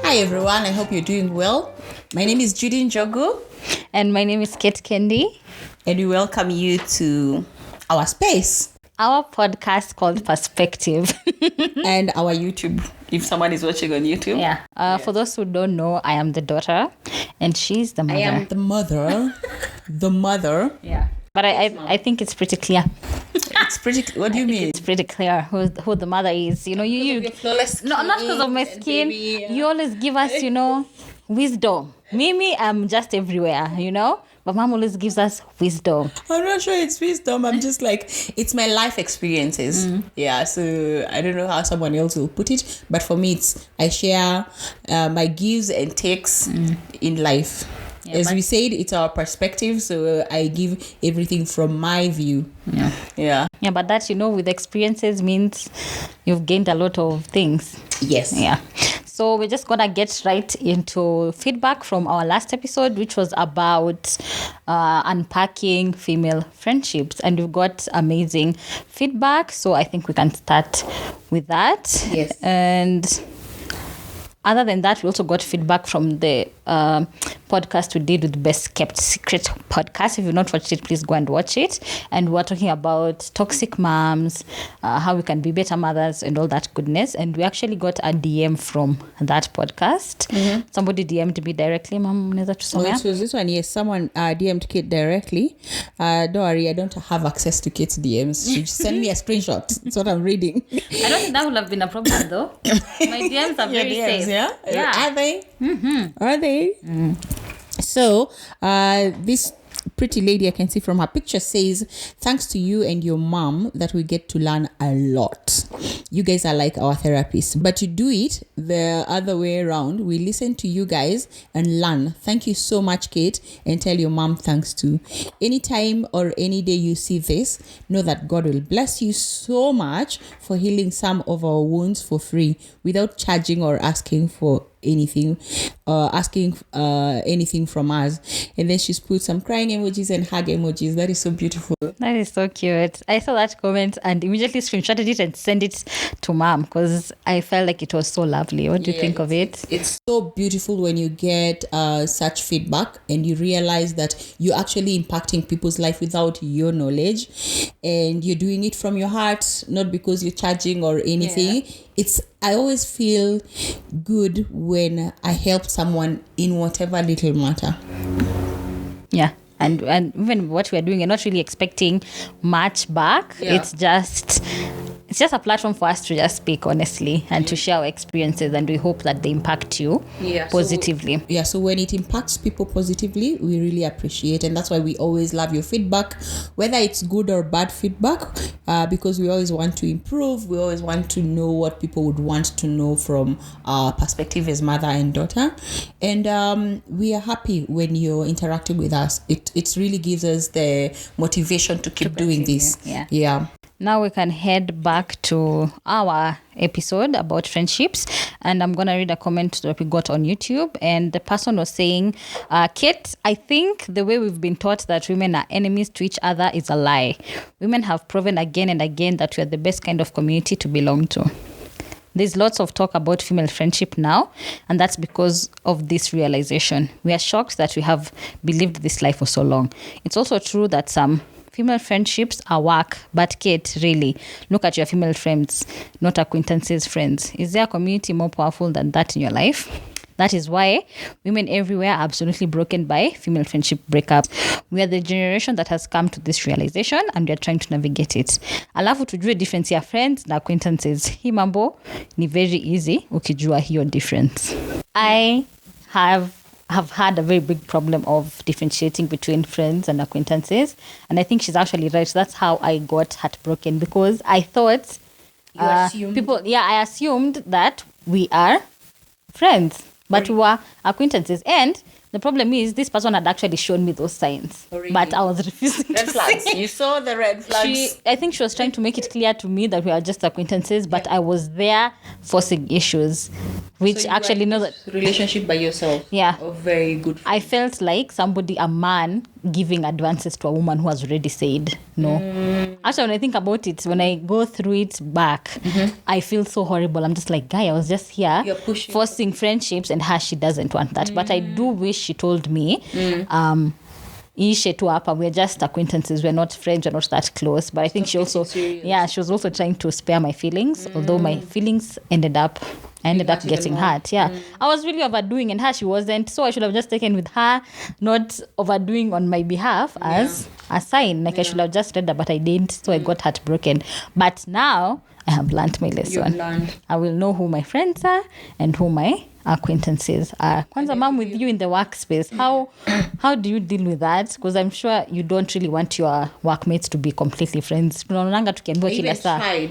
Hi everyone, I hope you're doing well. My name is Judy Njogu. And my name is Kate Kendi. And we welcome you to our space. Our podcast called Perspective. And our YouTube, if someone is watching on YouTube. Yeah. For those who don't know, I am the daughter and she's the mother. I am the mother. The mother. Yeah. But I think it's pretty clear. It's pretty. What do you mean? It's pretty clear who the mother is. You know, you flawless skin. No, not because of my skin. Baby, yeah. You always give us, wisdom. Me, I'm just everywhere, But mom always gives us wisdom. I'm not sure it's wisdom. I'm just like, it's my life experiences. Yeah, so I don't know how someone else will put it. But for me, I share my gives and takes in life. Yeah, as we said, it's our perspective. So I give everything from my view. Yeah, but that, with experiences means you've gained a lot of things. Yes. Yeah. So we're just going to get right into feedback from our last episode, which was about unpacking female friendships. And we've got amazing feedback. So I think we can start with that. Yes. And other than that, we also got feedback from the podcast we did with Best Kept Secret podcast. If you've not watched it, please go and watch it. And we're talking about toxic moms, how we can be better mothers and all that goodness. And we actually got a DM from that podcast. Somebody DM'd me directly. Mom, so this one, yes, someone DM'd Kate directly. Don't worry, I don't have access to Kate's DMs. She just sent me a screenshot. That's what I'm reading. I don't think that would have been a problem though. My DMs are very safe. Yeah? Are they? Mm-hmm. Are they? So, this pretty lady, I can see from her picture, says, thanks to you and your mom that we get to learn a lot. You guys are like our therapists, but you do it the other way around. We listen to you guys and learn. Thank you so much, Kate, and tell your mom thanks too. Anytime or any day you see this, know that God will bless you so much for healing some of our wounds for free without charging or asking for anything anything from us. And then she's put some crying emojis and hug emojis. That is so beautiful. That is so cute. I saw that comment and immediately screenshotted it and sent it to mom because I felt like it was so lovely. What do you think of it? It's so beautiful when you get such feedback and you realize that you're actually impacting people's life without your knowledge, and you're doing it from your heart, not because you're charging or anything. I always feel good when I help someone in whatever little matter. Yeah. And even what we're doing, you're not really expecting much back. Yeah. It's just a platform for us to just speak honestly and to share our experiences, and we hope that they impact you positively. So when it impacts people positively, we really appreciate, and that's why we always love your feedback, whether it's good or bad feedback, because we always want to improve. We always want to know what people would want to know from our perspective as mother and daughter, and we are happy when you're interacting with us. It really gives us the motivation to keep doing this. Yeah. Now we can head back to our episode about friendships, and I'm going to read a comment that we got on YouTube, and the person was saying, Kate, I think the way we've been taught that women are enemies to each other is a lie. Women have proven again and again that we are the best kind of community to belong to. There's lots of talk about female friendship now, and that's because of this realization. We are shocked that we have believed this lie for so long. It's also true that some female friendships are work, but Kate, really, look at your female friends, not acquaintances, friends. Is there a community more powerful than that in your life? That is why women everywhere are absolutely broken by female friendship breakups. We are the generation that has come to this realization, and we are trying to navigate it. Alafu tujue difference ya friends na acquaintances. Hii mambo ni very easy ukijua hiyo difference. I have had a very big problem of differentiating between friends and acquaintances, and I think she's actually right. That's how I got heartbroken, because I thought I assumed that we are friends, but we were acquaintances, and the problem is this person had actually shown me those signs, but I was refusing red flags. You saw the red flags. I think she was trying to make it clear to me that we are just acquaintances, but I was there forcing issues, which so actually know that relationship by yourself. Yeah, a very good. I felt like a man giving advances to a woman who has already said know. Actually, when I think about it, when I go through it back, I feel so horrible. I'm just like, guy, I was just here forcing friendships, and she doesn't want that. But I do wish she told me, Ishe to Apa, we're just acquaintances, we're not friends, we're not that close. But I think she was also trying to spare my feelings, although my feelings ended up getting hurt. I was really overdoing, and she wasn't, so I should have just taken with her, not overdoing on my behalf as a sign. Like I should have just read that, but I didn't, so I got heartbroken. But now I have learned my lesson. I will know who my friends are and who my acquaintances are. Kwanza, mom, with you in the workspace, how do you deal with that? Because I'm sure you don't really want your workmates to be completely friends. I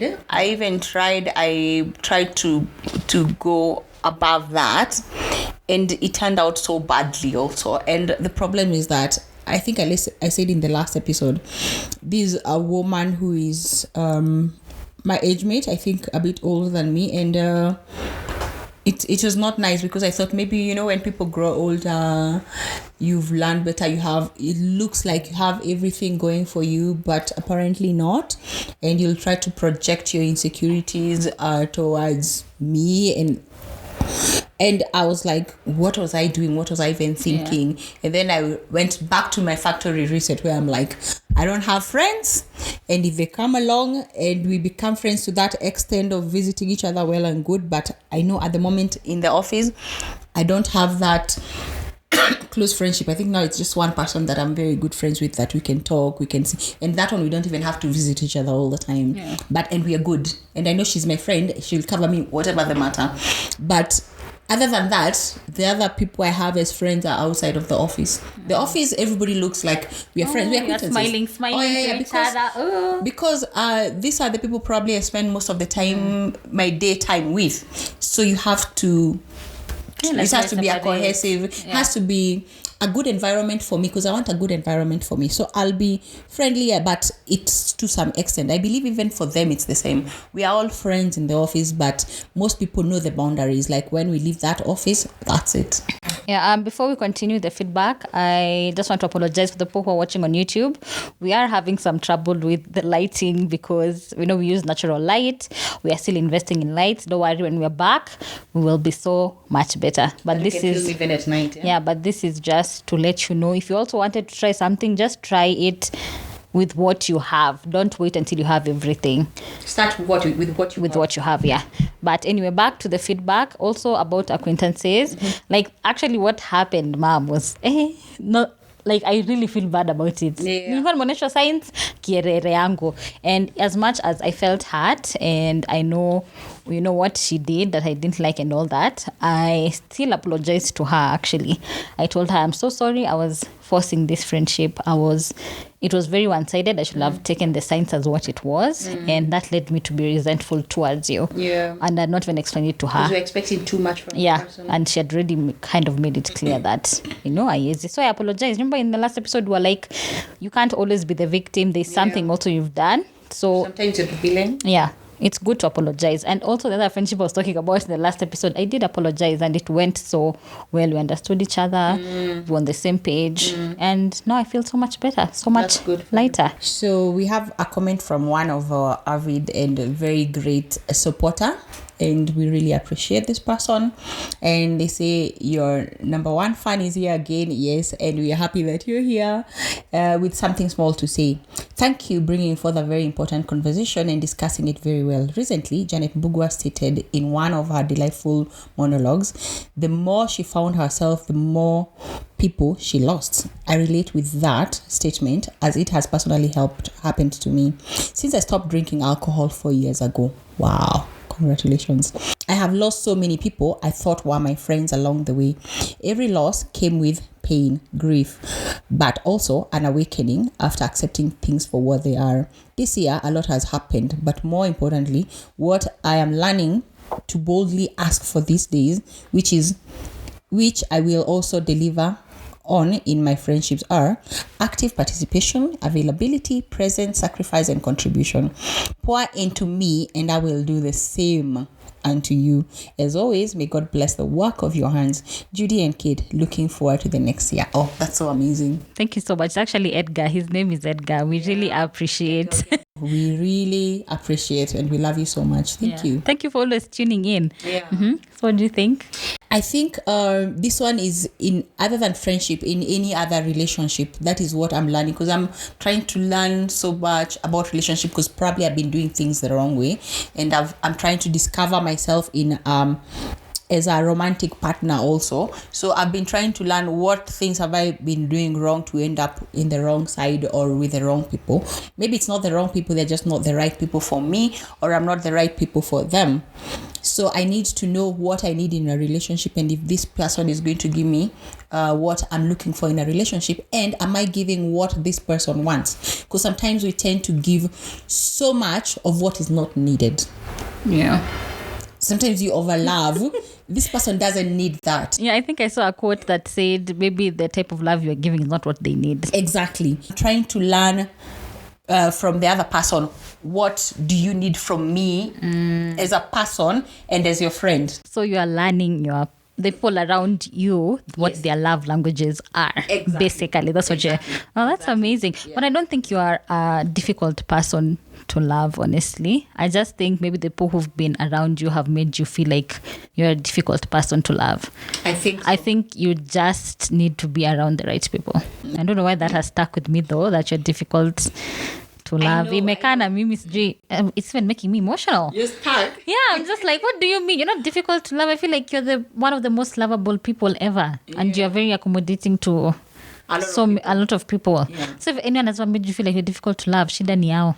even tried. I tried to go above that, and it turned out so badly also. And the problem is that I think I said in the last episode, this is a woman who is my age mate, I think a bit older than me, and it was not nice, because I thought maybe, when people grow older, you've learned better, it looks like you have everything going for you, but apparently not, and you'll try to project your insecurities towards me, and I was like, what was I doing? What was I even thinking? Yeah. And then I went back to my factory reset, where I'm like, I don't have friends. And if they come along and we become friends to that extent of visiting each other, well and good. But I know at the moment in the office, I don't have that close friendship. I think now it's just one person that I'm very good friends with, that we can talk, we can see. And that one, we don't even have to visit each other all the time. Yeah. And we are good. And I know she's my friend. She'll cover me, whatever the matter. But other than that, the other people I have as friends are outside of the office. The office, everybody looks like we are friends. We are acquaintances. Smiling to each other. Because these are the people probably I spend most of the time, my daytime with. So you have to, it has to be a cohesive, it has to be a good environment for me, because I want a good environment for me. So I'll be friendly, but it's to some extent. I believe even for them it's the same. We are all friends in the office, but most people know the boundaries. Like when we leave that office, that's it. Yeah, before we continue the feedback, I just want to apologize for the people who are watching on YouTube. We are having some trouble with the lighting, because we use natural light. We are still investing in lights. Don't worry, when we're back, we will be so much better. But this is even at night. Yeah, but this is just to let you know, if you also wanted to try something, just try it with what you have. Don't wait until you have everything. Start with what you have. Yeah. But anyway, back to the feedback also about acquaintances. Like, actually what happened, mom, was not like, I really feel bad about it. Nilikuwa science kierere yangu, and as much as I felt hurt, and I know what she did that I didn't like and all that, I still apologized to her. Actually, I told her, I'm so sorry, I was forcing this friendship. It was very one-sided. I should have taken the signs as what it was, and that led me to be resentful towards you. Yeah. And I'd not even explained it to her. Because you're expecting too much from the person. And she had already kind of made it clear that, so I apologize. Remember in the last episode, we were like, you can't always be the victim. There's something also you've done. So sometimes you're the villain. Yeah. It's good to apologize. And also the other friendship I was talking about in the last episode, I did apologize, and it went so well. We understood each other. We were on the same page. And now I feel so much better, so much lighter. So we have a comment from one of our avid and very great supporter, and we really appreciate this person. And they say, your number one fan is here again. Yes, and we are happy that you're here with something small to say. Thank you, bringing forth a very important conversation and discussing it very well. Recently, Janet Bugwa stated in one of her delightful monologues, the more she found herself, the more people she lost. I relate with that statement, as it has personally happened to me since I stopped drinking alcohol 4 years ago. Wow. Congratulations. I have lost so many people I thought were my friends along the way. Every loss came with pain, grief, but also an awakening after accepting things for what they are. This year, a lot has happened, but more importantly, what I am learning to boldly ask for these days, which I will also deliver on in my friendships, are active participation, availability, presence, sacrifice, and contribution. Pour into me and I will do the same. unto you. As always, may God bless the work of your hands. Judy and Kate, looking forward to the next year. Oh, that's so amazing. Thank you so much. It's actually Edgar. His name is Edgar. We really appreciate. We really appreciate and we love you so much. Thank you. Thank you for always tuning in. Yeah. So what do you think? I think this one is in other than friendship, in any other relationship. That is what I'm learning, because I'm trying to learn so much about relationship, because probably I've been doing things the wrong way, and I'm trying to discover myself in as a romantic partner also. So I've been trying to learn what things have I been doing wrong to end up in the wrong side or with the wrong people. Maybe it's not the wrong people, they're just not the right people for me, or I'm not the right people for them. So I need to know what I need in a relationship, and if this person is going to give me what I'm looking for in a relationship, and am I giving what this person wants? Because sometimes we tend to give so much of what is not needed. Yeah. Sometimes you overlove. This person doesn't need that. Yeah, I think I saw a quote that said maybe the type of love you're giving is not what they need. Exactly. Trying to learn from the other person, what do you need from me as a person and as your friend? So you are learning the people around you what their love languages are. Exactly. Basically, that's what you're. Oh, that's amazing. Yeah. But I don't think you are a difficult person to love, honestly. I just think maybe the people who've been around you have made you feel like you're a difficult person to love. I think so. I think you just need to be around the right people. I don't know why that has stuck with me though, that you're difficult to love. It's even making me emotional. You're stuck. Yeah, I'm just like, what do you mean? You're not difficult to love. I feel like you're one of the most lovable people ever. Yeah. And you're very accommodating to a lot of people. Yeah. So if anyone has made you feel like you're difficult to love, shida ni yao.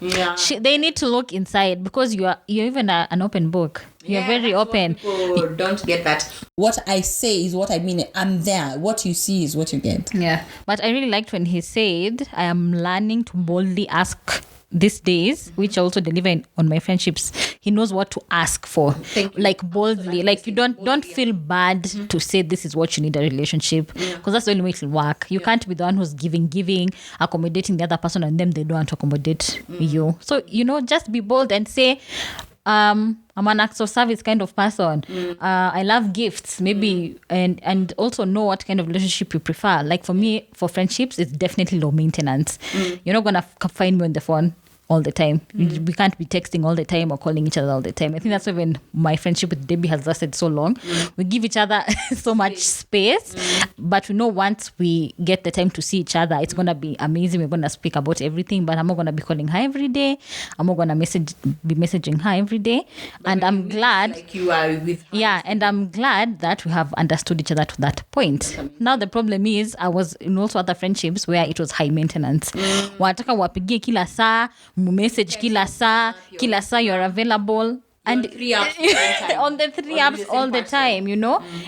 Yeah. They need to look inside, because you're even an open book. You're very open. People don't get that. What I say is what I mean. I'm there. What you see is what you get. Yeah. But I really liked when he said, I am learning to boldly ask these days, which I also deliver on my friendships. He knows what to ask for, like boldly. Like you don't feel bad to say this is what you need a relationship, because that's the only way it will work. You can't be the one who's giving, accommodating the other person, and them they don't want to accommodate you. So just be bold and say, I'm an acts of service kind of person. I love gifts, maybe, and also know what kind of relationship you prefer. Like for me, for friendships, it's definitely low maintenance. You're not gonna find me on the phone all the time. We can't be texting all the time or calling each other all the time. I think that's why when my friendship with Debbie has lasted so long. We give each other so much space, but we know once we get the time to see each other, it's gonna be amazing. We're gonna speak about everything, but I'm not gonna be calling her every day. I'm not gonna be messaging her every day. But and I'm glad like you are with her. Yeah, and I'm glad that we have understood each other to that point. Now the problem is I was in also other friendships where it was high maintenance. Wataka wapigie kila saa, message kila saa you're available, and on the 3 apps all the time,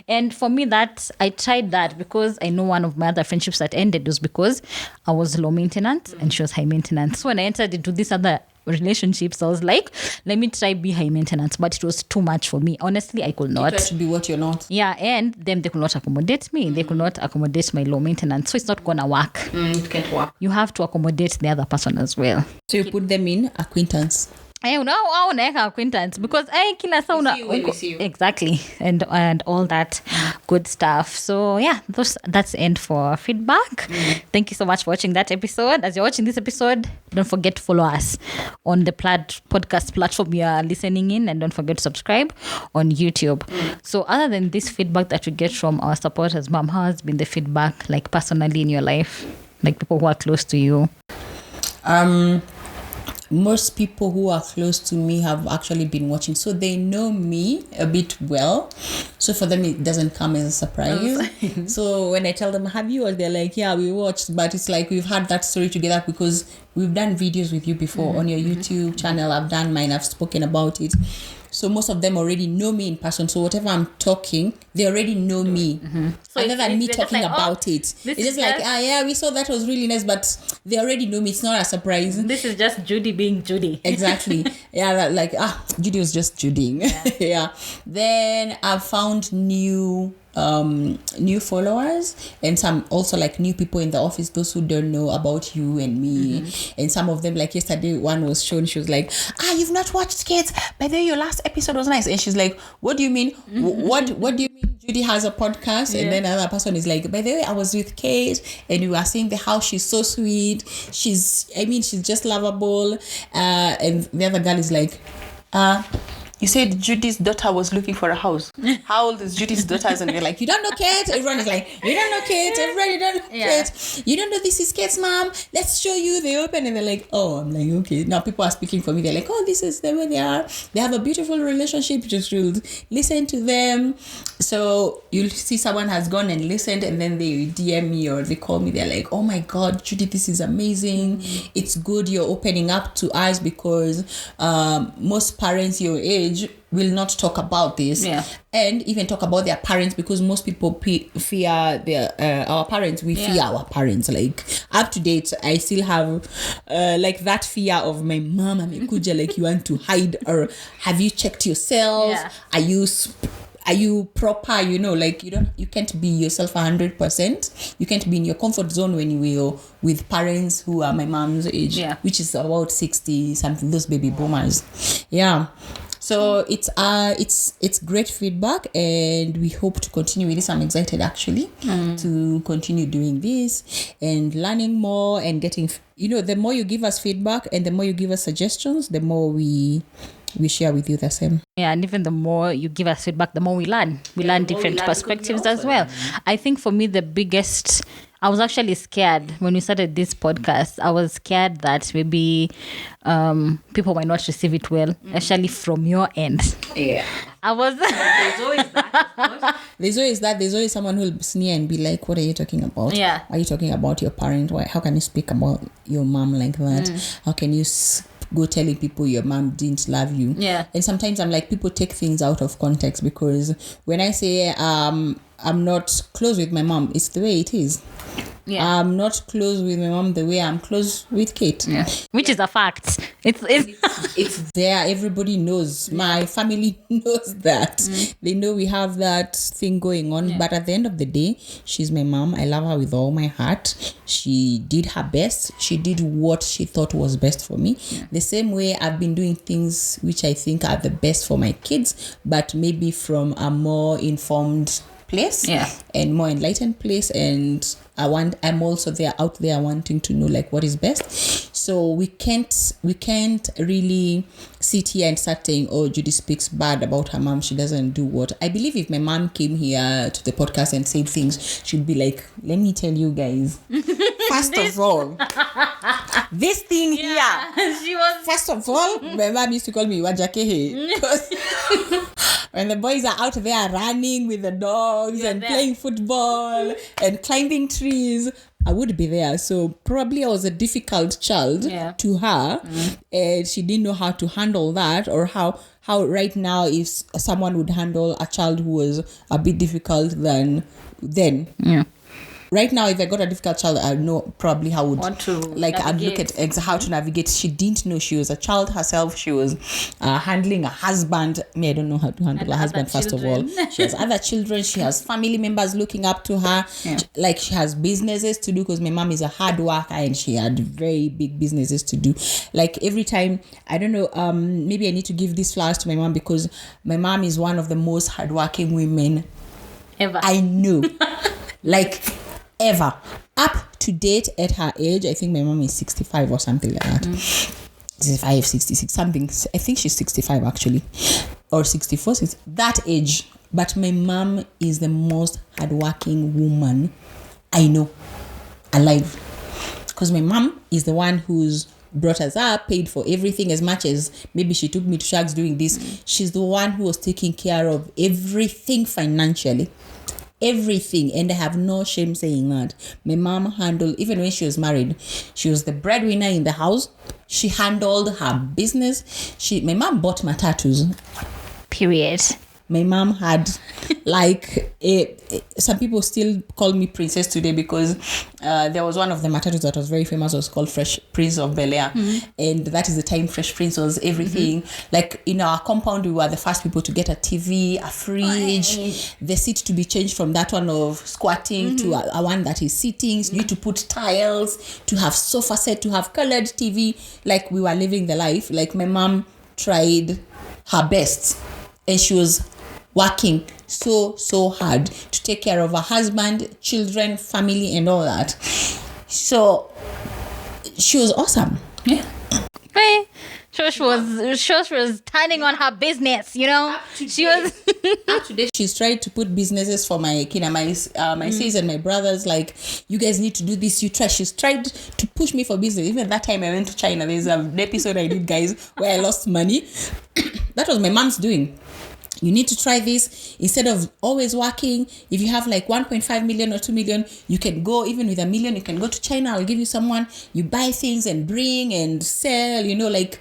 and for me that I tried that, because I know one of my other friendships that ended was because I was low maintenance and she was high maintenance. So when I entered into this other relationships, I was like, let me try be high maintenance, but it was too much for me. Honestly, I could not. You try to be what you're not. Yeah, and them, they could not accommodate me. They could not accommodate my low maintenance. So it's not gonna work. It can't work. You have to accommodate the other person as well. So you put them in acquaintance. Unaweka acquaintance, because kila saa exactly, and all that good stuff. So yeah, that's the end for feedback. Thank you so much for watching that episode. As you're watching this episode, don't forget to follow us on the podcast platform you are listening in, and don't forget to subscribe on YouTube. So other than this feedback that we get from our supporters, Mom, how has been the feedback, like personally in your life, like people who are close to you? Most people who are close to me have actually been watching, so they know me a bit well. So for them, it doesn't come as a surprise. So when I tell them, have you? They're like, yeah, we watched, but it's like we've had that story together because we've done videos with you before on your YouTube channel. I've done mine. I've spoken about it. So most of them already know me in person. So whatever I'm talking, they already know me. So other than me talking about it. It's just like, yeah, we saw that was really nice, but they already know me. It's not a surprise. This is just Judy being Judy. Exactly. Yeah, Judy was just Judying. Yeah. Then I've found new new followers, and some also like new people in the office, those who don't know about you and me. And some of them, like yesterday, one was shown, she was like, you've not watched Kids, by the way, your last episode was nice. And she's like, what do you mean? What do you mean Judy has a podcast? And then another person is like, by the way, I was with Kate and we were saying how she's so sweet, she's just lovable, and the other girl is like, you said Judy's daughter was looking for a house. How old is Judy's daughter? And you're like, you don't know Kate? Everyone is like, you don't know Kate? Everybody, you don't know Kate? You don't know this is Kate's mom? Let's show you. They open and they're like, oh, I'm like, okay. Now people are speaking for me. They're like, oh, this is the way they are. They have a beautiful relationship. Just listen to them. So you'll see someone has gone and listened, and then they DM me or they call me. They're like, oh my God, Judy, this is amazing. It's good you're opening up to us, because most parents your age will not talk about this, and even talk about their parents, because most people fear their our parents. We fear our parents. Like up to date, I still have like that fear of my mom. Amekuja, like you want to hide, or have you checked yourself? Are you proper? You know, like you can't be yourself 100%. You can't be in your comfort zone when you are with parents who are my mom's age, which is about 60 something. Those baby boomers, So it's great feedback, and we hope to continue with this. I'm excited actually to continue doing this and learning more and getting. The more you give us feedback and the more you give us suggestions, the more we share with you the same. Yeah, and even the more you give us feedback, the more we learn. We learn different perspectives as well. I think for me, the biggest... I was actually scared when we started this podcast. I was scared that maybe people might not receive it well, especially from your end. Yeah. I was... There's always that. There's always someone who will sneer and be like, what are you talking about? Yeah. Are you talking about your parent? How can you speak about your mom like that? How can you go telling people your mom didn't love you? Yeah. And sometimes I'm like, people take things out of context, because when I say I'm not close with my mom, it's the way it is. Yeah. I'm not close with my mom the way I'm close with Kate. Yeah. Which is a fact. It's there. Everybody knows. My family knows that. They know we have that thing going on. Yeah. But at the end of the day, she's my mom. I love her with all my heart. She did her best. She did what she thought was best for me. Yeah. The same way I've been doing things which I think are the best for my kids, but maybe from a more informed place, and more enlightened place, and I'm also out there wanting to know like what is best. So we can't really sit here and start saying, oh, Judy speaks bad about her mom, she doesn't do what. I believe if my mom came here to the podcast and said things, she'd be like, let me tell you guys, first of all, this thing here, she was... first of all, my mom used to call me Wajakehe, because when the boys are out there running with the dogs and playing football and climbing trees, I would be there. So probably I was a difficult child to her, and she didn't know how to handle that, or how right now if someone would handle a child who was a bit difficult than then. Yeah. Right now, if I got a difficult child, I know probably how would want to I'd look at how to navigate. She didn't know she was a child herself. She was handling a husband. I don't know how to handle a husband. First of all, she has other children. She has family members looking up to her. Yeah. Like she has businesses to do, because my mom is a hard worker and she had very big businesses to do. Like every time, I don't know. Maybe I need to give these flowers to my mom, because my mom is one of the most hardworking women ever I knew. Like. Ever. Up to date at her age, I think my mom is 65 or something like that. 65, 66, something. I think she's 65 actually. Or 64, that age. But my mom is the most hardworking woman I know alive. Because my mom is the one who's brought us up, paid for everything, as much as maybe she took me to Shags doing this. She's the one who was taking care of everything financially. Everything, and I have no shame saying that. My mom handled, even when she was married, she was the breadwinner in the house. She handled her business. My mom bought my tattoos. Period. my mom had like some people still call me princess today because there was one of the matatus that was very famous, was called Fresh Prince of Bel-Air, and that is the time Fresh Prince was everything. Like in our compound, we were the first people to get a TV, a fridge, the seat to be changed from that one of squatting to a one that is sitting. So you need to put tiles, to have sofa set, to have colored TV. Like we were living the life. Like my mom tried her best, and she was working so hard to take care of her husband, children, family, and all that. So she was awesome. Yeah. Hey, Shosh was turning on her business, you know. She was up to date. She's tried to put businesses for my kid and my sis and my brothers. Like, you guys need to do this. You try. She's tried to push me for business. Even that time I went to China, there's an episode I did, guys, where I lost money. That was my mom's doing. You need to try this instead of always working. If you have like 1.5 million or 2 million, you can go, even with $1 million, you can go to China. I'll give you someone. You buy things and bring and sell, you know, like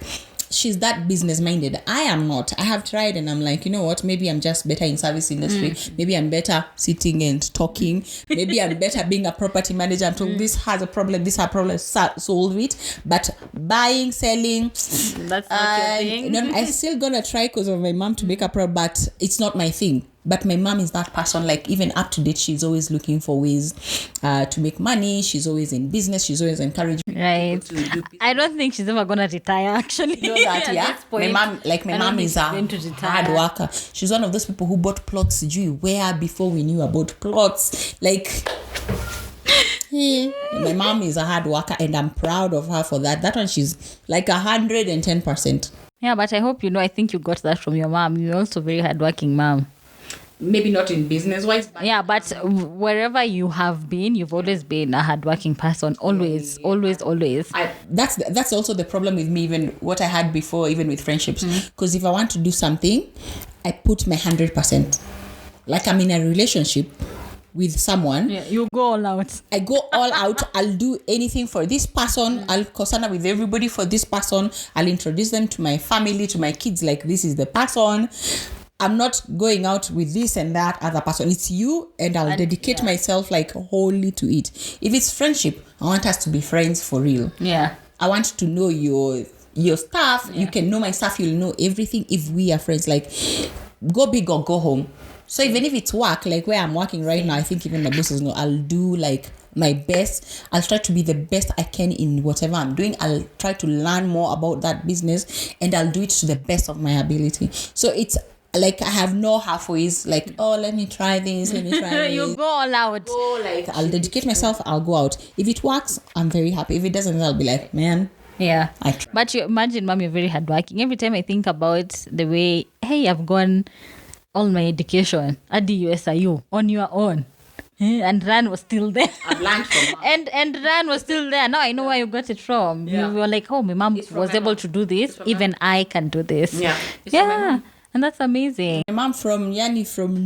she's that business minded. I am not. I have tried and I'm like, you know what, maybe I'm just better in service industry. Maybe I'm better sitting and talking. Maybe I'm better being a property manager. I'm told this has a problem, this has a problem, solve it. But buying, selling, that's not your thing. No, I'm still gonna try because of my mom to make a problem, but it's not my thing. But my mom is that person, like even up to date, she's always looking for ways to make money. She's always in business. She's always encouraging right. people to do business. I don't think she's ever gonna retire, actually. You know that, yeah? My mom is a hard worker. She's one of those people who bought plots where before we knew about plots. Like, my mom is a hard worker and I'm proud of her for that. That one, she's like 110%. Yeah, but I hope I think you got that from your mom. You're also a very hardworking mom. Maybe not in business wise, but yeah, but wherever you have been, you've always been a hardworking person. Always. That's also the problem with me, even what I had before, even with friendships. Because if I want to do something, I put my 100%. Like I'm in a relationship with someone. Yeah, you go all out. I go all out. I'll do anything for this person. I'll concern with everybody for this person. I'll introduce them to my family, to my kids. Like, this is the person. I'm not going out with this and that other person. It's you, and I'll dedicate myself like wholly to it. If it's friendship, I want us to be friends for real. Yeah. I want to know your stuff. Yeah. You can know my stuff. You'll know everything if we are friends. Like, go big or go home. So even if it's work, like where I'm working right now, I think even my bosses know I'll do like my best. I'll try to be the best I can in whatever I'm doing. I'll try to learn more about that business and I'll do it to the best of my ability. So it's like I have no halfways, like, oh, let me try this. You go all out. I'll dedicate myself, I'll go out. If it works, I'm very happy. If it doesn't, I'll be like, man. Yeah. But you imagine, mom, you're very hardworking. Every time I think about the way, hey, I've gone all my education at the USIU on your own. And Ran was still there. I've learned from mom. And Ran was still there. Now I know where you got it from. Yeah. You were like, oh, my mom was able to do this. Even I can do this. Yeah. Yeah. And that's amazing. My mom from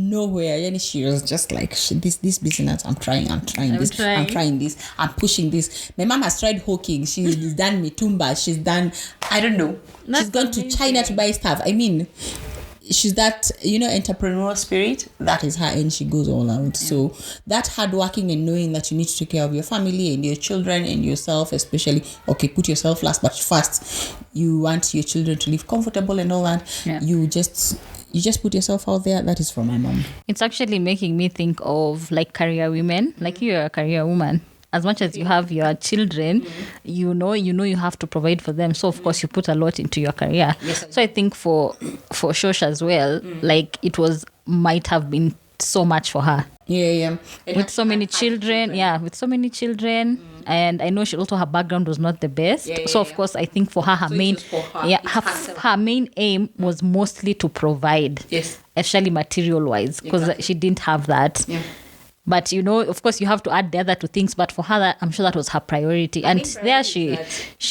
nowhere. She was just like, this business, I'm trying this, I'm pushing this. My mom has tried hawking. She's done mitumba. She's done, I don't know. She's gone to China to buy stuff. I mean, she's that, entrepreneurial spirit. That is her, and she goes all out. Yeah. So that hardworking and knowing that you need to take care of your family and your children and yourself, especially. Okay, put yourself last, but first, you want your children to live comfortable and all that. Yeah. You just put yourself out there. That is from my mom. It's actually making me think of like career women. Like, you're a career woman. As much as you have your children, you know you have to provide for them. So of course you put a lot into your career. Yes, so I think for Shosh as well, like it might have been so much for her. Yeah. With so many children. And I know her background was not the best. Yeah, so of course I think for her, her main aim was mostly to provide. Yes. Especially material wise, because she didn't have that. Yeah. But, of course, you have to add the other two things. But for her, I'm sure that was her priority. And there she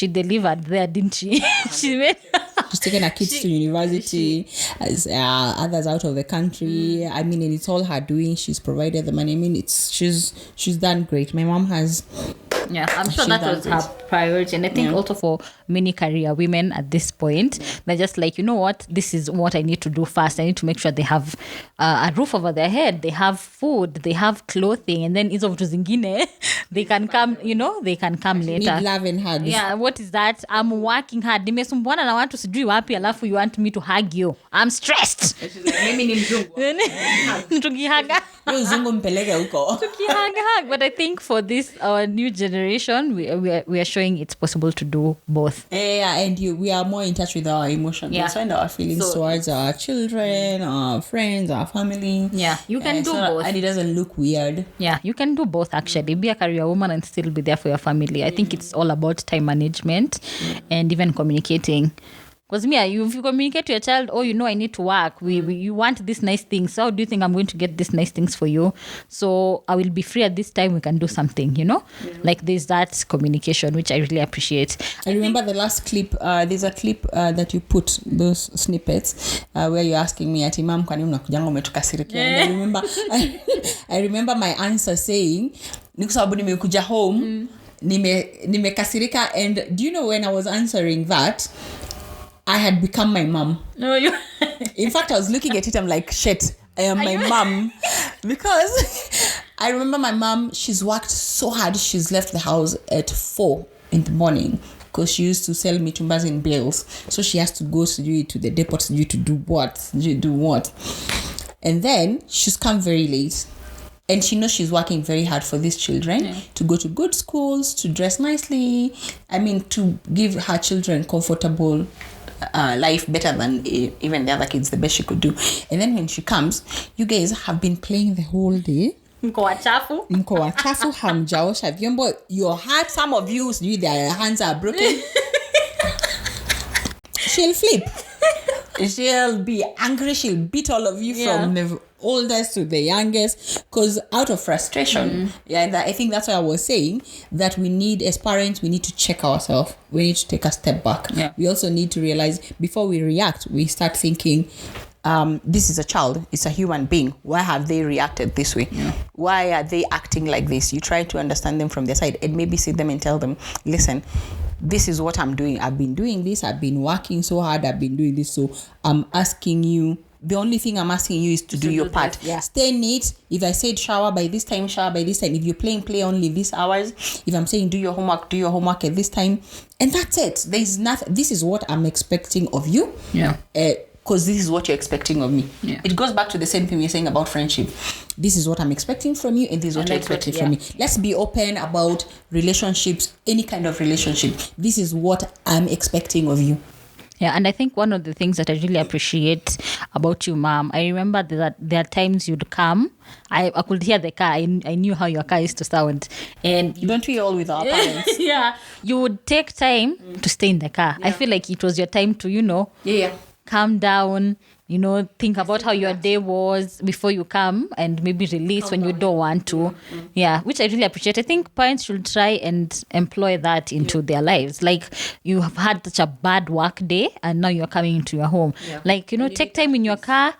delivered there, didn't she? She's taken her kids to university, others out of the country. I mean, and it's all her doing. She's provided the money. I mean, she's done great. My mom has Yeah, I'm sure achieve that was her goal. priority. And I think also for many career women at this point, they're just like, you know what, this is what I need to do first. I need to make sure they have a roof over their head, they have food, they have clothing, and then hizo vitu zingine, they can come, they can come later. Need love and hugs. Yeah, what is that? I'm working hard. Nimesumbuana na watu sijui wapi alafu you want me to hug you. I'm stressed. Mimi ni mzungu. Tukihaga. Yo zungu mpeleke huko. Hug. But I think for this our new generation, we are showing it's possible to do both. Yeah, and we are more in touch with our emotions. Yeah. And our feelings towards our children, our friends, our family. Yeah, you can do both. And it doesn't look weird. Yeah, you can do both actually. Be a career woman and still be there for your family. I think it's all about time management and even communicating. Because if you communicate to your child, I need to work. You want these nice things. So how do you think I'm going to get these nice things for you? So I will be free at this time. We can do something, Like there's that communication, which I really appreciate. I remember the last clip. There's a clip that you put, those snippets, where you're asking me, ati mom, kwani unakujanga umetukasirikia? And I remember my answer saying, niku sababu nimekuja home, nimekasirika. And do you know when I was answering that, I had become my mom. No, you. In fact, I was looking at it. I'm like, shit, I am my mom. Because I remember my mom, she's worked so hard. She's left the house at 4 in the morning because she used to sell mitumbas in bales. So she has to go to the depot to do what? And then she's come very late. And she knows she's working very hard for these children to go to good schools, to dress nicely. I mean, to give her children comfortable life better than even the other kids, the best she could do. And then when she comes, you guys have been playing the whole day. Mko wachafu hamjaosha vyombo. Your heart, some of you, their hands are broken. She'll flip. She'll be angry. She'll beat all of you from the oldest to the youngest, because out of frustration. And I think that's why I was saying that we need, as parents, we need to check ourselves. We need to take a step back. We also need to realize before we react, we start thinking, this is a child, it's a human being. Why have they reacted this way? Why are they acting like this? You try to understand them from their side and maybe sit them and tell them, listen, this is what I'm doing. I've been doing this. I've been working so hard. I've been doing this. So I'm asking you, the only thing I'm asking you is to do your part. Stay neat. If I said shower by this time, shower by this time. If you're playing, play only these hours. If I'm saying do your homework at this time. And that's it. There's nothing. This is what I'm expecting of you. Because this is what you're expecting of me. It goes back to the same thing we're saying about friendship. This is what I'm expecting from you, and this is what you're expecting from me. Let's be open about relationships, any kind of relationship. This is what I'm expecting of you. Yeah, and I think one of the things that I really appreciate about you, Mom, I remember that there are times you'd come. I could hear the car. I knew how your car used to sound. And don't we all with our parents? You would take time to stay in the car. I feel like it was your time to, calm down, think about how your day was before you come and maybe release when you don't want to. Which I really appreciate. I think parents should try and employ that into their lives. Like, you have had such a bad work day and now you're coming into your home. Like, take time in your car,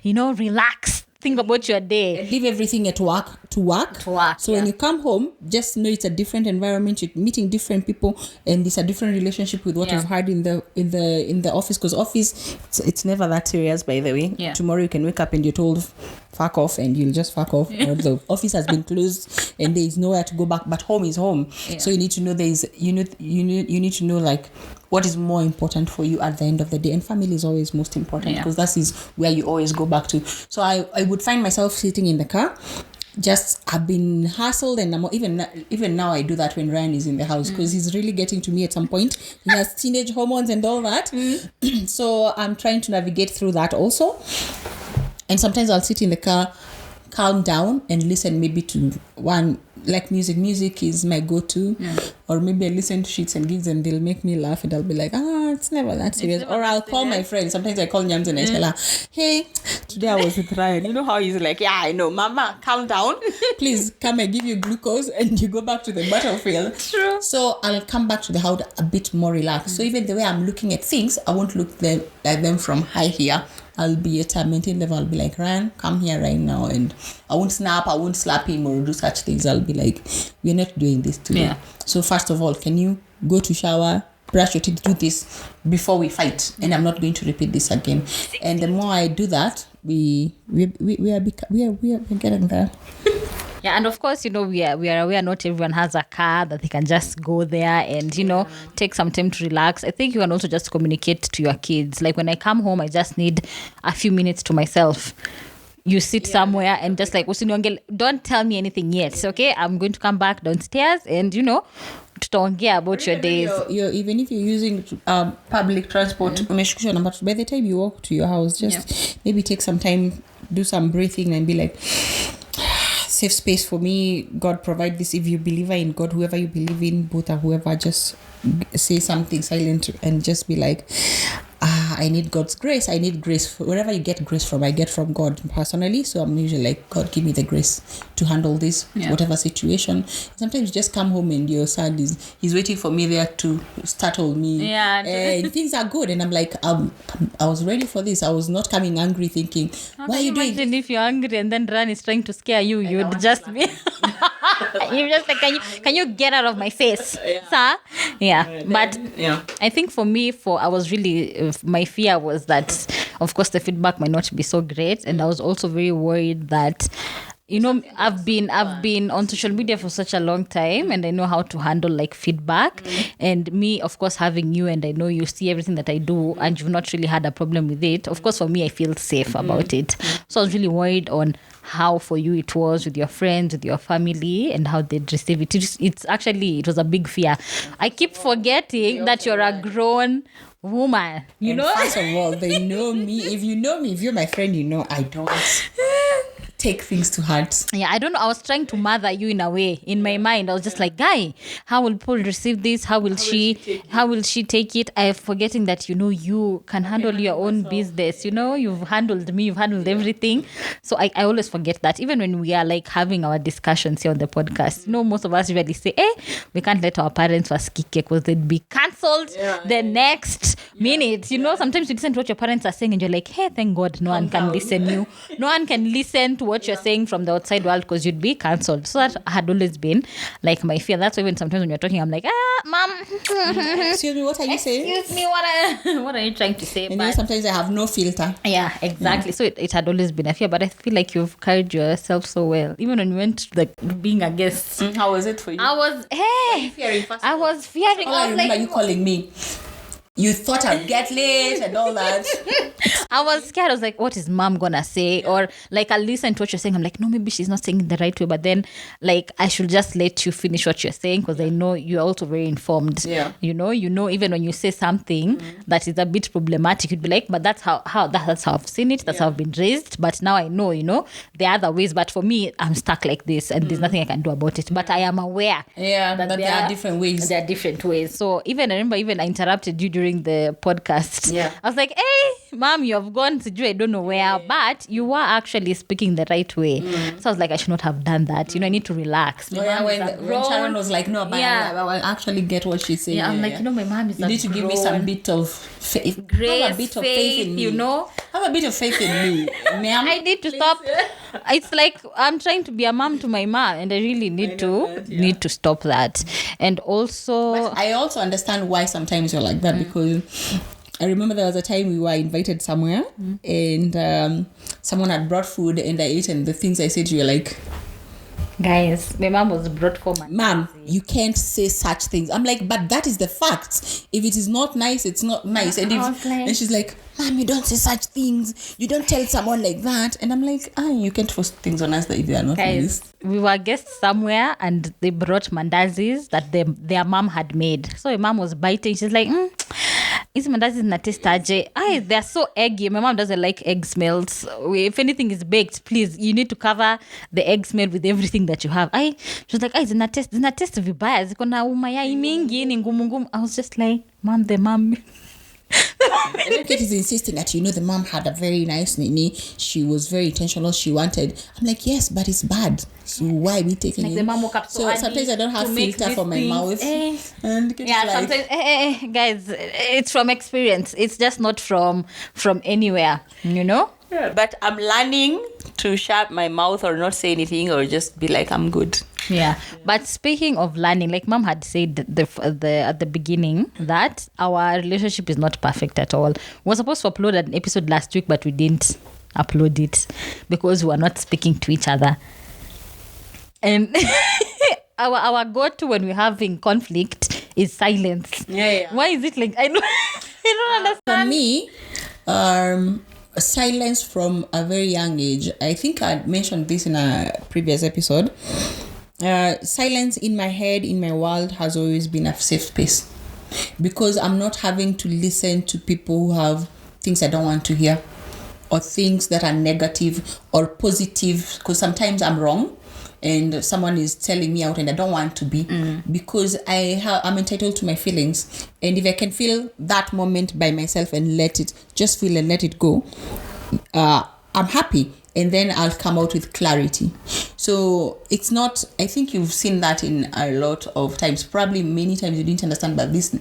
relax. Think about your day. Leave everything at work to work. So when you come home, just know it's a different environment. You're meeting different people, and it's a different relationship with what you've had in the office. Because office, it's never that serious, by the way. Tomorrow you can wake up and you're told, fuck off, and you'll just fuck off. Or the office has been closed and there is nowhere to go back. But home is home. So you need to know you need to know, like, what is more important for you at the end of the day. And family is always most important, because that is where you always go back to. So I would find myself sitting in the car. I've been hassled, and even now I do that when Ryan is in the house, because he's really getting to me at some point. He has teenage hormones and all that. So I'm trying to navigate through that also. And sometimes I'll sit in the car, calm down, and listen maybe to one, like music. Music is my go-to. Or maybe I listen to Shits and Gigs and they'll make me laugh, and I'll be like, it's never that serious. Or I'll call my friend. Sometimes I call Nyams and I tell her, hey, today I was with Ryan. You know how he's like, I know, mama, calm down. Please come and give you glucose, and you go back to the battlefield. True. So I'll come back to the house a bit more relaxed. So even the way I'm looking at things, I won't look at them from high here. I'll be at a maintain level. I'll be like, Ryan, come here right now. And I won't snap, I won't slap him or do such things. I'll be like, we're not doing this today. Yeah. So first of all, can you go to shower, brush your teeth, do this before we fight? And I'm not going to repeat this again. And the more I do that, we are getting there. Yeah, and of course, we are aware not everyone has a car that they can just go there and, take some time to relax. I think you can also just communicate to your kids. Like when I come home, I just need a few minutes to myself. You sit somewhere and just like, don't tell me anything yet, okay? I'm going to come back downstairs and, tutaongea about your days. Even if you're using public transport, by the time you walk to your house, just maybe take some time, do some breathing and be like, safe space for me. God provide this. If you believe in God, whoever you believe in, both or whoever, just say something silent and just be like, I need God's grace. I need grace. Wherever you get grace from, I get from God personally. So I'm usually like, God, give me the grace to handle this, whatever situation. Sometimes you just come home and your son he's waiting for me there to startle me. Yeah. And things are good. And I'm like, I was ready for this. I was not coming angry thinking, why are you doing this? Imagine if you're angry and then Ran is trying to scare you, you'd just be... You're just like, can you get out of my face? Sir? Yeah. But I think for me, I was really... my fear was that, of course, the feedback might not be so great. And I was also very worried that... I've been on social media for such a long time and I know how to handle like feedback and me, of course, having you and I know you see everything that I do and you've not really had a problem with it. Of course, for me, I feel safe about it. So I was really worried on how for you it was with your friends, with your family and how they'd receive it. It was a big fear. I keep forgetting that you're a grown woman. First of all, they know me. If you know me, if you're my friend, I don't take things to heart. Yeah, I don't know. I was trying to mother you in a way. In my mind, I was just like, guy, how will Paul receive this? How will she take it? I'm forgetting that, you can handle your own business. You've handled me, you've handled everything. So I always forget that. Even when we are like having our discussions here on the podcast, most of us usually say, we can't let our parents wasikike because they'd be cancelled the next minute. Sometimes you listen to what your parents are saying and you're like, hey, thank God no one can listen you. No one can listen to what you're saying from the outside world because you'd be cancelled. So that had always been like my fear. That's why even sometimes when you're talking, I'm like, mom. Excuse me, what are you saying? Excuse me, what are you trying to say? And sometimes I have no filter. Yeah, exactly. So it had always been a fear, but I feel like you've carried yourself so well. Even when you went to being a guest. How was it for you? I was fearing. I remember you calling me. You thought I'd get late and all that. I was scared. I was like, what is mom gonna say? Or like, I'll listen to what you're saying. I'm like, no, maybe she's not saying it the right way. But then like, I should just let you finish what you're saying because I know you're also very informed. Yeah. Even when you say something that is a bit problematic, you'd be like, but that's how I've seen it. That's how I've been raised. But now I know, there are other ways. But for me, I'm stuck like this and there's nothing I can do about it. But I am aware that there are different ways. There are different ways. So I remember I interrupted you during the podcast. Yeah. I was like, hey, mom, you have gone to do I don't know where, but you were actually speaking the right way. So I was like, I should not have done that. I need to relax. When Sharon was like, no, but I will actually get what she's saying. Yeah, I'm like, my mom is you need to give me some bit of faith. Grace, have a bit of faith in me. Have a bit of faith in me. Ma'am, I need to stop. It's like I'm trying to be a mom to my mom and I really need to stop that. And also... But I also understand why sometimes you're like that because... I remember there was a time we were invited somewhere and someone had brought food and I ate and the things I said, you were like... Guys, my mom was brought for my... Mom, you can't say such things. I'm like, but that is the fact. If it is not nice, it's not nice. And she's like, Mom, you don't say such things. You don't tell someone like that. And I'm like, you can't force things on us that if they are not nice. We were guests somewhere and they brought mandazis that their mom had made. So my mom was biting. She's like, these mandazis na taste aje. They're so eggy. My mom doesn't like egg smells. If anything is baked, please, you need to cover the egg smell with everything that you have. She was like, zina taste vibaya. Ziko na umayai mingi ni ngumu ngumu. I was just like, Mom, the mom And then Kate is insisting that, the mom had a very nice nini. She was very intentional. She wanted. I'm like, yes, but it's bad. So why are we taking Like it? the mom woke up so sometimes I don't have to make filter for my these mouth. things. And Kate Yeah, is like, sometimes, guys, it's from experience. It's just not from anywhere, Yeah, but I'm learning to shut my mouth or not say anything or just be like, I'm good. Yeah. But speaking of learning, like Mom had said at the beginning that our relationship is not perfect at all. We were supposed to upload an episode last week, but we didn't upload it because we were not speaking to each other. And our go-to when we're having conflict is silence. Yeah. Why is it like I don't understand. for me, silence from a very young age. I think I mentioned this in a previous episode. Silence in my head, in my world, has always been a safe space because I'm not having to listen to people who have things I don't want to hear or things that are negative or positive, because sometimes I'm wrong and someone is telling me out and I don't want to be because I'm entitled to my feelings. And if I can feel that moment by myself and just feel and let it go, I'm happy. And then I'll come out with clarity. So it's not, I think you've seen that in a lot of times. Probably many times you didn't understand, but this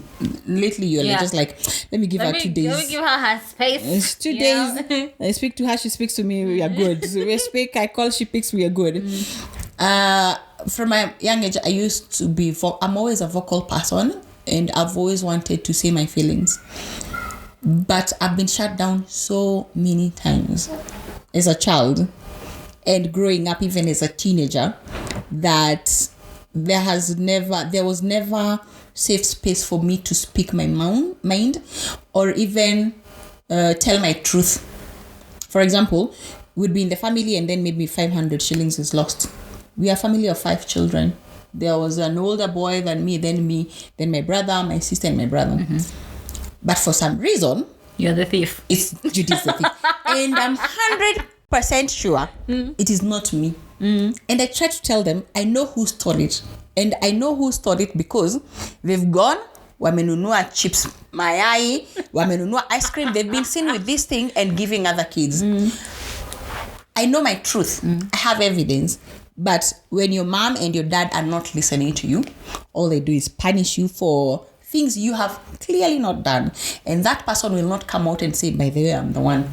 lately you're like, just like, let me give her 2 days. Let me give her space. It's 2 days. I speak to her, she speaks to me, we are good. So we speak, I call, she picks, we are good. From my young age, I used to be, I'm always a vocal person and I've always wanted to say my feelings. But I've been shut down so many times as a child and growing up even as a teenager that there was never safe space for me to speak my mind or even tell my truth. For example, we'd be in the family and then maybe 500 shillings is lost. We are a family of 5 children. There was an older boy than me, then my brother, my sister, and my brother. But for some reason, You're the thief. it's Judy's the thief. And I'm 100% sure it is not me. And I try to tell them, I know who stole it. And I know who stole it because they've gone, wamenunua chips mayai, wamenunua ice cream. They've been seen with this thing and giving other kids. I know my truth. I have evidence. But when your mom and your dad are not listening to you, all they do is punish you for things you have clearly not done. And that person will not come out and say, by the way, I'm the one.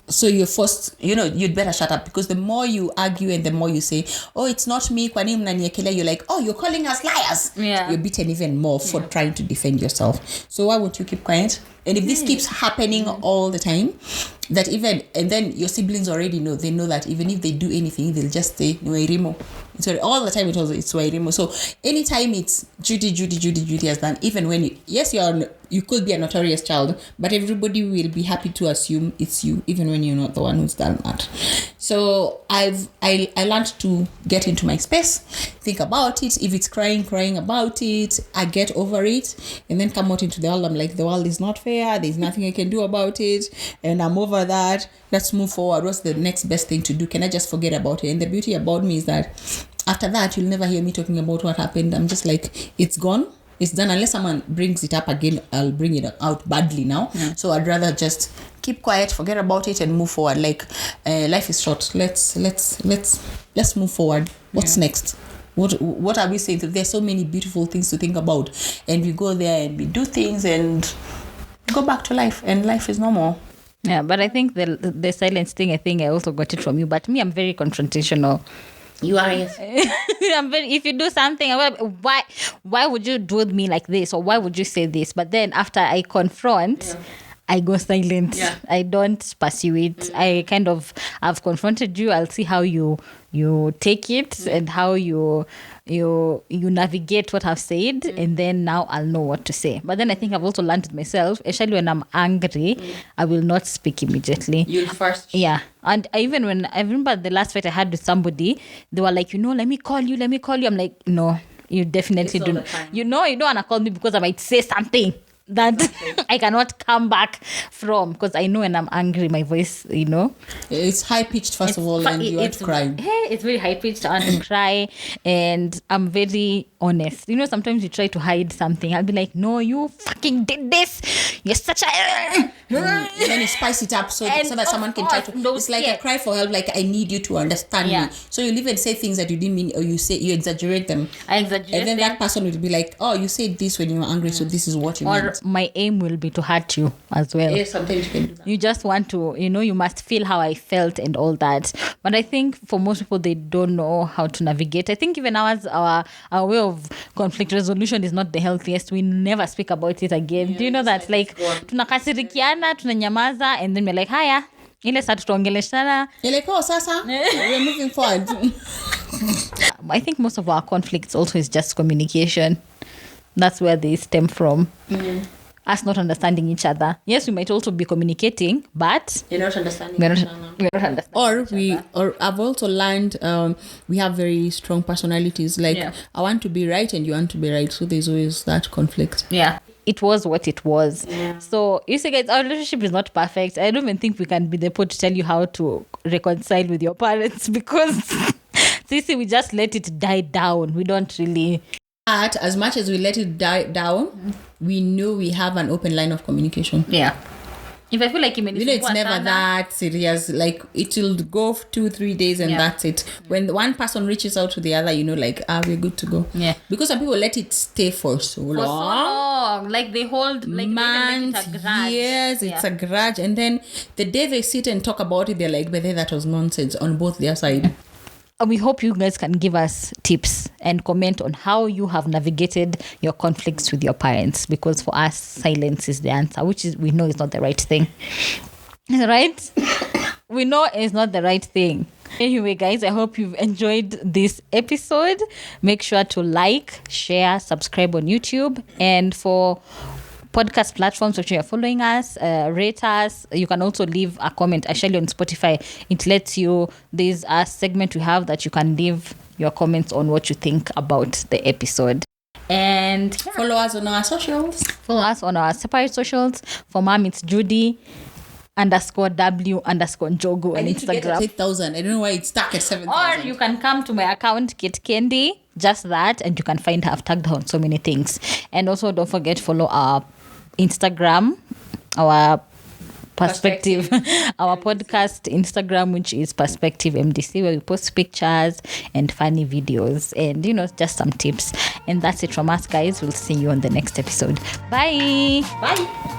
So you're forced, you'd better shut up, because the more you argue and the more you say, oh, it's not me, kwa nini mnaniekelea, you're like, oh, you're calling us liars. Yeah. You're beaten even more for trying to defend yourself. So why won't you keep quiet? And if this keeps happening all the time, and then your siblings already know, they know that even if they do anything, they'll just say, Wairimo. So all the time it's Wairimo. So anytime it's Judy has done, even when you could be a notorious child, but everybody will be happy to assume it's you, even when you're not the one who's done that. So I learned to get into my space, think about it. If it's crying about it, I get over it, and then come out into the world. I'm like, the world is not fair. There's nothing I can do about it, and I'm over that. Let's move forward. What's the next best thing to do? Can I just forget about it? And the beauty about me is that after that, you'll never hear me talking about what happened. I'm just like, it's gone. It's done. Unless someone brings it up again, I'll bring it out badly now. So I'd rather just keep quiet, forget about it, and move forward. Like, life is short. Let's move forward. What's next? What are we saying? There's so many beautiful things to think about, and we go there and we do things and go back to life, and life is normal. Yeah, but I think the silence thing, I think I also got it from you. But me, I'm very confrontational. You are, yes. If you do something, why would you do with me like this, or why would you say this? But then after I confront, I go silent. Yeah. I don't pursue it. I kind of, I've confronted you. I'll see how you take it and how you navigate what I've said, and then now I'll know what to say. But then I think I've also learned with myself, especially when I'm angry, I will not speak immediately. You'll first. Yeah. And I remember the last fight I had with somebody, they were like, let me call you. I'm like, no, you definitely It's do. all the time. You don't want to call me because I might say something. that I cannot come back from, because I know when I'm angry, my voice, It's high pitched first of all, and you want to cry. Hey, it's very high pitched. I want to cry, and I'm very honest. Sometimes you try to hide something. I'll be like, "No, you fucking did this. You're such a." And then you spice it up so that someone can try to. It's like a cry for help. Like, I need you to understand me. So you even say things that you didn't mean, or you exaggerate them. I exaggerate, and then that person will be like, "Oh, you said this when you were angry, so this is what you meant." Or my aim will be to hurt you as well. Yeah, sometimes you can do that. You just want to, you must feel how I felt and all that. But I think for most people, they don't know how to navigate. I think even our way of conflict resolution is not the healthiest. We never speak about it again. Do you know that? Like, tunakasirikiana, tunanyamaza, and then we're like, haya, ile saa tutaongeleshana. You're like, oh, sasa, we're moving forward. I think most of our conflicts also is just communication. That's where they stem from. Us not understanding each other. Yes, we might also be communicating, but You're not understanding. we're not understanding. Or I've also learned we have very strong personalities. Like, I want to be right and you want to be right, so there's always that conflict. Yeah, it was what it was. So you see, guys, our relationship is not perfect. I don't even think we can be the pod to tell you how to reconcile with your parents, because we just let it die down. We don't really. But as much as we let it die down, we know we have an open line of communication. Yeah. If I feel like it's never that serious. Like, it will go 2-3 days and that's it. When one person reaches out to the other, like, we're good to go. Yeah. Because some people let it stay for so long. Like, they hold, like, months, they make it a grudge. years, it's a grudge. And then the day they sit and talk about it, they're like, but that was nonsense on both their side. And we hope you guys can give us tips and comment on how you have navigated your conflicts with your parents, because for us, silence is the answer, which is, we know is not the right thing. Right? We know it's not the right thing. Anyway, guys, I hope you've enjoyed this episode. Make sure to like, share, subscribe on YouTube. And for podcast platforms which you are following us, rate us. You can also leave a comment. Actually, on Spotify, it lets you, there's a segment we have that you can leave your comments on what you think about the episode. And follow us on our socials. Follow us on our separate socials. For mom, it's Judy _W_Njogu on I need Instagram. to get at 8,000. I don't know why it's stuck at 7,000. Or you can come to my account, Kit Candy, just that, and you can find her. I've tagged her on so many things. And also, don't forget, follow our Instagram, our Perspective, our podcast Instagram, which is Perspective MDC, where we post pictures and funny videos and, just some tips. And that's it from us, guys. We'll see you on the next episode. Bye. Bye.